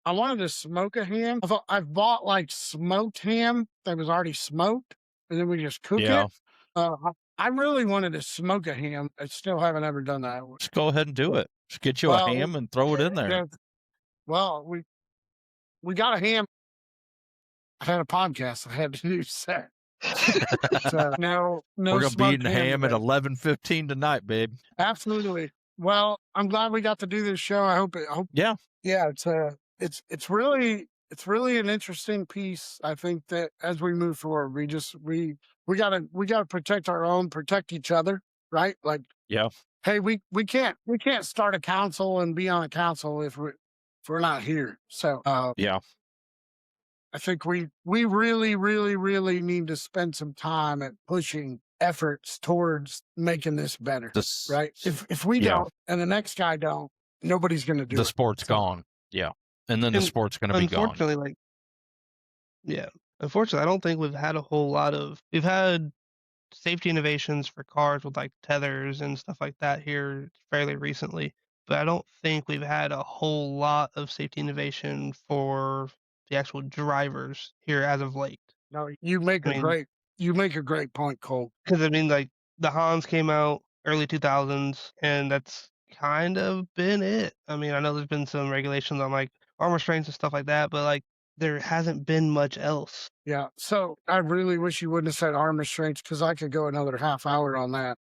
I wanted to smoke a ham. I've bought like smoked ham that was already smoked, and then we just cook it. I really wanted to smoke a ham. I still haven't ever done that. Just go ahead and do it. Just get you a ham and throw it in there. Yeah, well, we got a ham. I had a podcast I had to do set. So, no. We're gonna be eating ham at 11:15 tonight, babe. Absolutely. Well, I'm glad we got to do this show. I hope. Yeah. It's really an interesting piece. I think that as we move forward, we gotta protect our own, protect each other, right? Like, hey, we can't start a council and be on a council if we're not here. So I think we really, really, really need to spend some time at pushing efforts towards making this better, right? If we don't, and the next guy don't, nobody's going to do it. The sport's gone. Yeah. And then the sport's going to be gone. Unfortunately, I don't think we've had a whole lot of, we've had safety innovations for cars with like tethers and stuff like that here fairly recently, but I don't think we've had a whole lot of safety innovation for the actual drivers here as of late. No, you make a great point, Cole. Because like the Hans came out early 2000s, and that's kind of been it. I know there's been some regulations on like armor strengths and stuff like that, but like there hasn't been much else. Yeah. So I really wish you wouldn't have said armor strengths because I could go another half hour on that.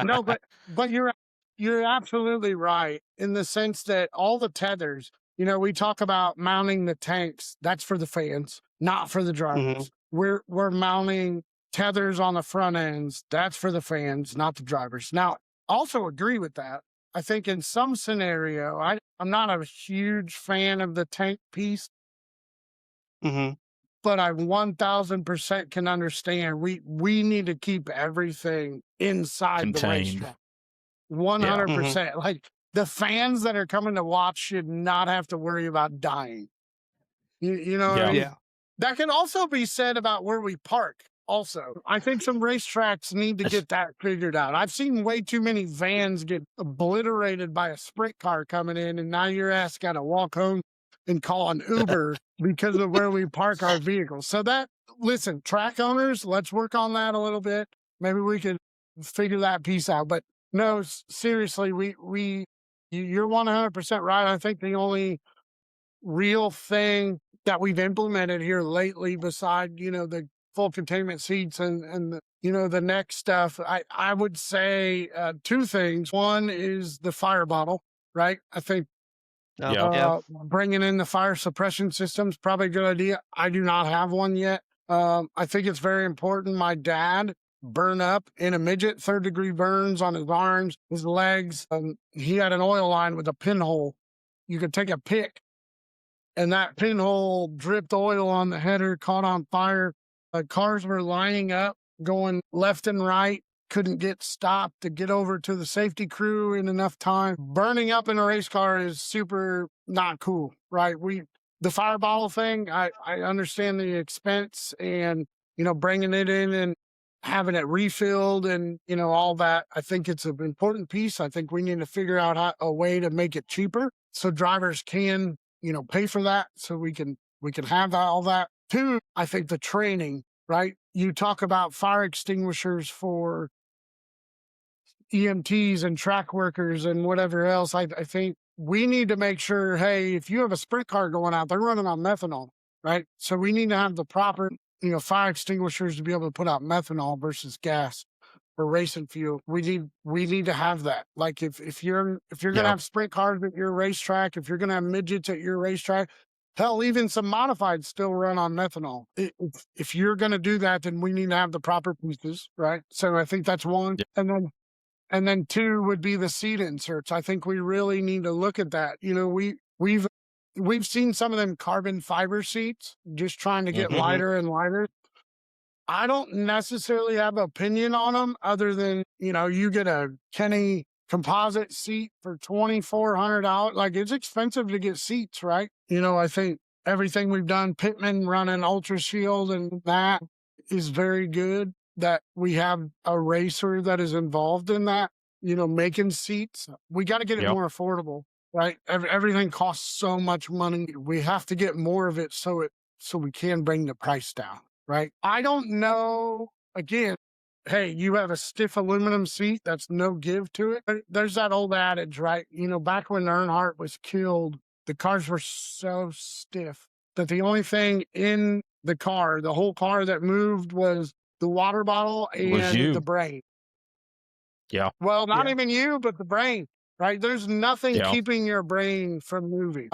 No, but you're absolutely right in the sense that all the tethers. We talk about mounting the tanks. That's for the fans, not for the drivers. We're mounting tethers on the front ends. That's for the fans, not the drivers. Now, also agree with that. I think in some scenario, I'm not a huge fan of the tank piece, but I 1000% can understand we need to keep everything inside the racetrack. 100%. Like, the fans that are coming to watch should not have to worry about dying. You know what I mean? Yeah. That can also be said about where we park. Also, I think some racetracks need to get that figured out. I've seen way too many vans get obliterated by a sprint car coming in, and now your ass got to walk home and call an Uber because of where we park our vehicles. So listen, track owners, let's work on that a little bit. Maybe we could figure that piece out. But no, seriously, you're 100% right. I think the only real thing that we've implemented here lately, beside, the full containment seats and the neck stuff. I would say two things. One is the fire bottle, right? I think bringing in the fire suppression system is probably a good idea. I do not have one yet. I think it's very important. My dad burned up in a midget, 3rd-degree burns on his arms, his legs. He had an oil line with a pinhole. You could take a pick, and that pinhole dripped oil on the header, caught on fire. Cars were lining up, going left and right, couldn't get stopped to get over to the safety crew in enough time. Burning up in a race car is super not cool, right? The fire bottle thing, I understand the expense and, bringing it in and having it refilled and, all that. I think it's an important piece. I think we need to figure out a way to make it cheaper so drivers can, pay for that, so we can have all that. Two, I think the training, right? You talk about fire extinguishers for EMTs and track workers and whatever else. I think we need to make sure, hey, if you have a sprint car going out, they're running on methanol, right? So we need to have the proper, fire extinguishers to be able to put out methanol versus gas or racing fuel. We need to have that. Like if you're gonna have sprint cars at your racetrack, if you're gonna have midgets at your racetrack, hell, even some modifieds still run on methanol. If you're gonna do that, then we need to have the proper pieces, right? So I think that's one. Yeah. And then two would be the seat inserts. I think we really need to look at that. We've seen some of them carbon fiber seats just trying to get lighter and lighter. I don't necessarily have an opinion on them other than, you get a Kenny composite seat for $2,400. Like, it's expensive to get seats, right? I think everything we've done, Pittman running Ultra Shield, and that is very good that we have a racer that is involved in that, making seats. We got to get it more affordable, right? Everything costs so much money. We have to get more of it so we can bring the price down, right? I don't know. Again, hey, you have a stiff aluminum seat, that's no give to it. There's that old adage, right? Back when Earnhardt was killed, the cars were so stiff that the only thing in the car, the whole car that moved, was the water bottle and the brain. Yeah. Well, not even you, but the brain, right? There's nothing keeping your brain from moving.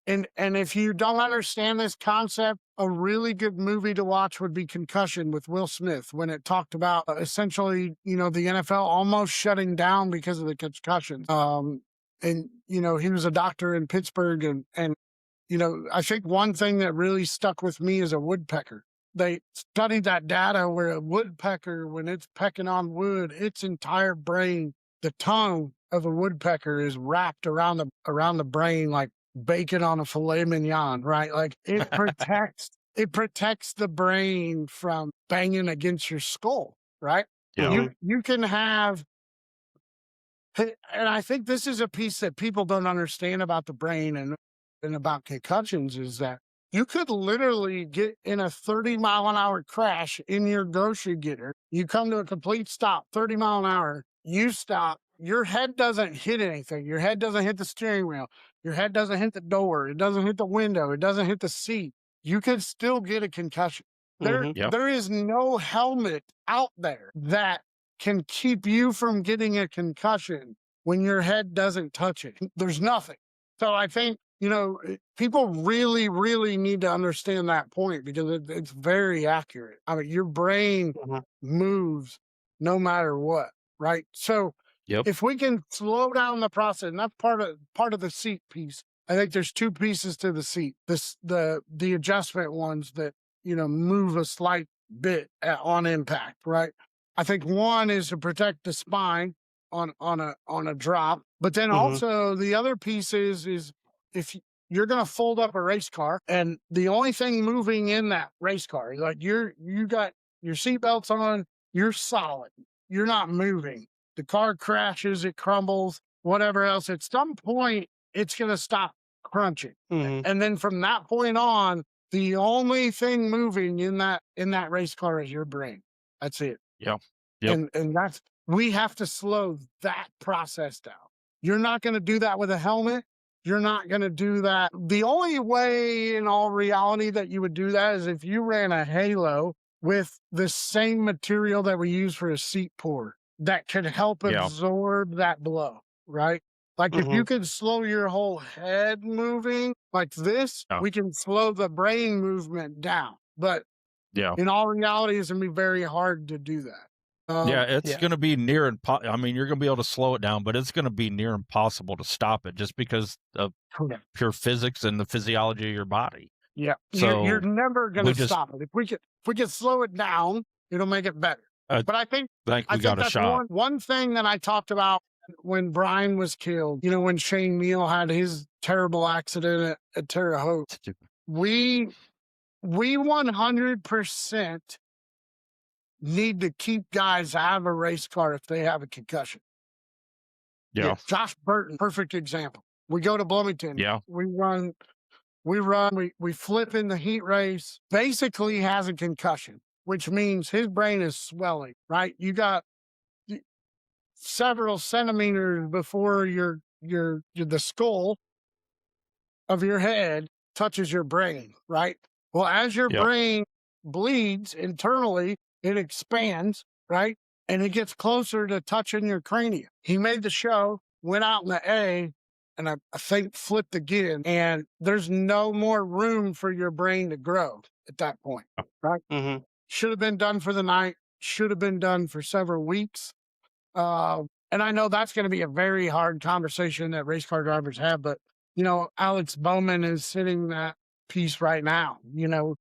And if you don't understand this concept, a really good movie to watch would be Concussion with Will Smith, when it talked about essentially, the NFL almost shutting down because of the concussions. And, he was a doctor in Pittsburgh. And I think one thing that really stuck with me is a woodpecker. They studied that data where a woodpecker, when it's pecking on wood, its entire brain, the tongue of a woodpecker is wrapped around the brain like bacon on a filet mignon, right? Like, it protects the brain from banging against your skull, right? Yeah. You can have, and I think this is a piece that people don't understand about the brain and about concussions, is that you could literally get in a 30-mile-an-hour crash in your grocery getter. You come to a complete stop, 30 mile an hour, you stop, your head doesn't hit anything. Your head doesn't hit the steering wheel. Your head doesn't hit the door. It doesn't hit the window. It doesn't hit the seat. You could still get a concussion. There is no helmet out there that can keep you from getting a concussion when your head doesn't touch it. There's nothing. So I think, people really, really need to understand that point, because it's very accurate. I mean, your brain moves no matter what, right? So if we can slow down the process, and that's part of the seat piece. I think there's two pieces to the seat. The adjustment ones that, move a slight bit on impact, right? I think one is to protect the spine on a drop, but then also the other piece is if you're going to fold up a race car and the only thing moving in that race car, like you got your seatbelts on, you're solid, you're not moving. The car crashes, it crumbles, whatever else. At some point, it's going to stop crunching. And then from that point on, the only thing moving in that race car is your brain. That's it. And we have to slow that process down. You're not going to do that with a helmet. You're not going to do that. The only way in all reality that you would do that is if you ran a halo with the same material that we use for a seat pour that could help absorb that blow, right? Like if you could slow your whole head moving like this, we can slow the brain movement down. But in all reality, it's going to be very hard to do that. It's going to be near I mean, you're going to be able to slow it down, but it's going to be near impossible to stop it just because of pure physics and the physiology of your body. Yeah, so you're never going to stop it. If we could slow it down, it'll make it better. But I think we got a that's shot. One thing that I talked about when Brian was killed, when Shane Neal had his terrible accident at Terre Haute, we 100% need to keep guys out of a race car if they have a concussion. Yeah. Josh Burton, perfect example. We go to Bloomington. Yeah. We flip in the heat race. Basically has a concussion, which means his brain is swelling, right? You got several centimeters before the skull of your head touches your brain, right? Well, as your brain bleeds internally, it expands, right? And it gets closer to touching your cranium. He made the show, went out in the A, and I think flipped again. And there's no more room for your brain to grow at that point, right? Should have been done for the night, should have been done for several weeks. And I know that's going to be a very hard conversation that race car drivers have, but, Alex Bowman is sitting that piece right now. Dale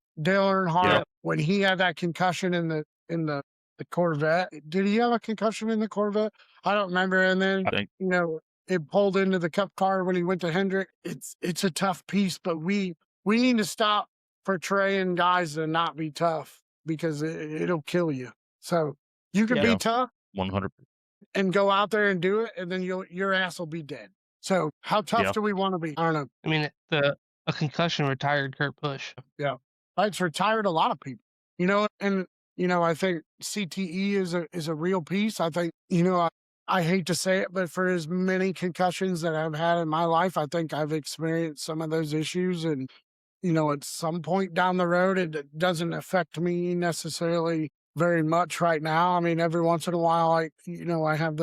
Earnhardt, when he had that concussion in the Corvette, did he have a concussion in the Corvette? I don't remember. And then, it pulled into the Cup car when he went to Hendrick. It's a tough piece, but we need to stop portraying guys to not be tough because it'll kill you. So you can be tough 100%. and go out there and do it, and then your ass will be dead. So how tough do we want to be? I don't know. I mean, a concussion retired Kurt Busch. Yeah. It's retired a lot of people, and, I think CTE is a real piece. I think, I hate to say it, but for as many concussions that I've had in my life, I think I've experienced some of those issues. And, at some point down the road, it doesn't affect me necessarily very much right now. I mean, every once in a while, I have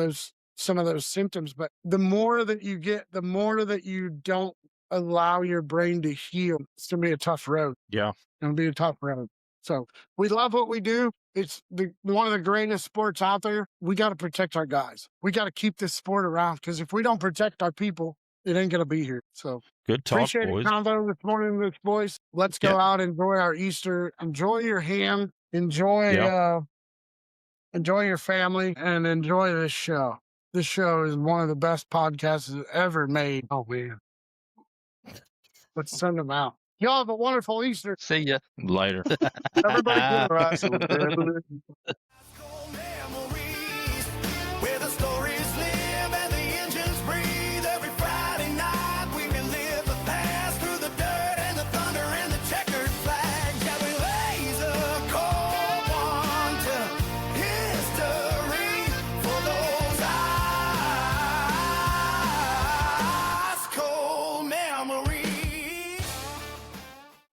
some of those symptoms, but the more that you get, the more that you don't allow your brain to heal. It's going to be a tough road. Yeah. It's going to be a tough road. So we love what we do. It's one of the greatest sports out there. We got to protect our guys. We got to keep this sport around because if we don't protect our people, it ain't going to be here. So good talk, appreciate boys. It, convo this morning, with boys. Let's go out and enjoy our Easter. Enjoy your ham. Enjoy your family and enjoy this show. This show is one of the best podcasts ever made. Oh, man. Let's send them out. Y'all have a wonderful Easter. See ya. Later. Everybody get right.